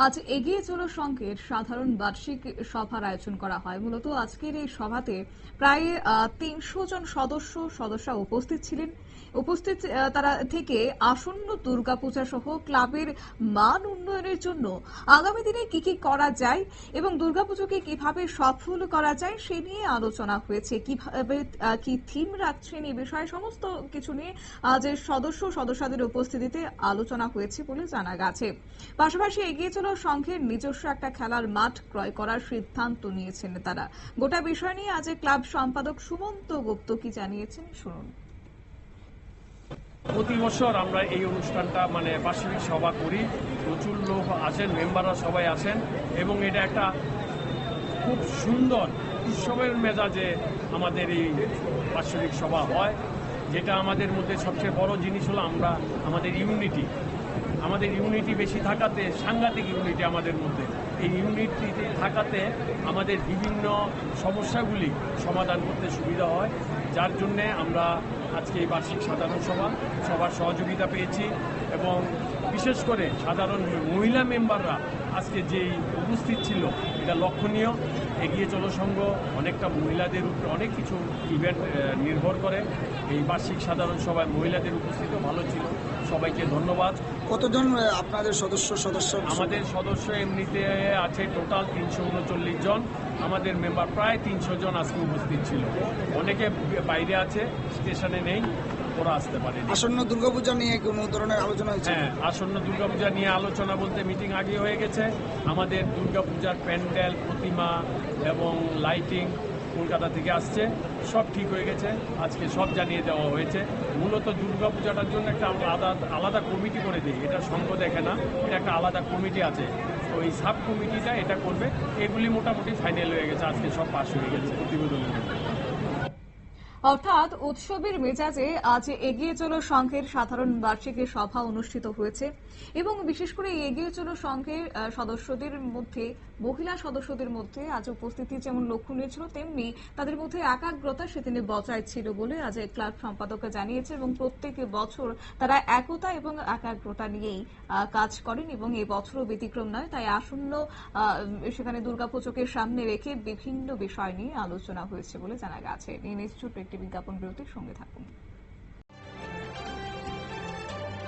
আজ এগিয়ে চলো সংঘের সাধারণ বার্ষিক সভার আয়োজন করা হয়। মূলত আজকের এই সভাতে প্রায় ৩০০ জন সদস্য উপস্থিত ছিলেন। তারা থেকে আসন্ন দুর্গাপূজা সহ ক্লাবের মান উন্নয়নের জন্য আগামী দিনে কি কি করা যায় এবং দুর্গাপুজোকে কিভাবে সফল করা যায় সে নিয়ে আলোচনা হয়েছে। কিভাবে কি থিম রাখছেন এই বিষয়ে সমস্ত কিছু নিয়ে আজ সদস্যদের উপস্থিতিতে আলোচনা হয়েছে বলে জানা গেছে। পাশাপাশি এগিয়ে চলো সংঘের নিজস্ব একটা খেলার মাঠ ক্রয় করার সিদ্ধান্ত নিয়েছেন তারা। গোটা বিষয় নিয়ে আজ ক্লাব সম্পাদক সুমন্ত গুপ্ত কি জানিয়েছেন শুনুন। প্রতি বছর আমরা এই অনুষ্ঠানটা বার্ষিক সভা করি, প্রচুর লোক আসেন, মেম্বাররা সবাই আসেন এবং এটা একটা খুব সুন্দর উৎসবের মেজাজে আমাদের এই বার্ষিক সভা হয়। যেটা আমাদের মধ্যে সবচেয়ে বড় জিনিস হলো আমাদের ইউনিটি বেশি থাকাতে, সাংঘাতিক ইউনিটি আমাদের মধ্যে, এই ইউনিটিতে থাকাতে আমাদের বিভিন্ন সমস্যাগুলি সমাধান করতে সুবিধা হয়। যার জন্যে আমরা আজকে এই বার্ষিক সাধারণ সবার সহযোগিতা পেয়েছি এবং বিশেষ করে সাধারণ মহিলা মেম্বাররা আজকে যেই উপস্থিত ছিল এটা লক্ষণীয়। এগিয়ে চলো সংঘ অনেকটা মহিলাদের উপরে অনেক কিছু ইভেন্ট নির্ভর করে। এই বার্ষিক সাধারণ সভায় মহিলাদের উপস্থিতিও ভালো ছিল। সবাইকে ধন্যবাদ। কতজন আপনাদের সদস্য? আমাদের সদস্য এমনিতে আছে টোটাল 339 জন। আমাদের মেম্বার প্রায় 300 জন আজকে উপস্থিত ছিল। অনেকে বাইরে আছে, স্টেশনে নেই, ওরা আসতে পারে। আসন্ন দুর্গাপূজা নিয়ে কোনো ধরনের আলোচনা হয়েছে? হ্যাঁ, আসন্ন দুর্গাপূজা নিয়ে আলোচনা বলতে মিটিং আগে হয়ে গেছে। আমাদের দুর্গাপূজার প্যান্ডেল, প্রতিমা এবং লাইটিং কলকাতা থেকে আসছে, সব ঠিক হয়ে গেছে। আজকে সব জানিয়ে দেওয়া হয়েছে। মূলত দুর্গাপূজাটার জন্য একটা আলাদা কমিটি করে দিই, এটা সংঘ দেখে না, এটা একটা আলাদা কমিটি আছে। তো এই সাব কমিটিটা এটা করবে। এগুলি মোটামুটি ফাইনাল হয়ে গেছে, আজকে সব পাস হয়ে গেছে প্রতিবেদনের মধ্যে। অর্থাৎ উৎসবের মেজাজে আজ এগিয়ে চলো সংঘের সাধারণ বার্ষিকী সভা অনুষ্ঠিত হয়েছে এবং বিশেষ করে এগিয়ে চলো সংঘের মহিলা সদস্যদের মধ্যে আজ উপস্থিতি যেমন লক্ষণীয় ছিল, তেমনি তাদের মধ্যে একাগ্রতা সেদিনে বজায় ছিল বলে আজ ক্লাব সম্পাদক জানিয়েছে এবং প্রত্যেক বছর তারা একতা এবং একাগ্রতা নিয়েই কাজ করেন এবং এই বছরও ব্যতিক্রম নয়। তাই আসন্ন সেখানে দুর্গাপুজোকে সামনে রেখে বিভিন্ন বিষয় নিয়ে আলোচনা হয়েছে বলে জানা গেছে। ছোট্ট একটি বিজ্ঞাপন বিরতির সঙ্গে থাকুন।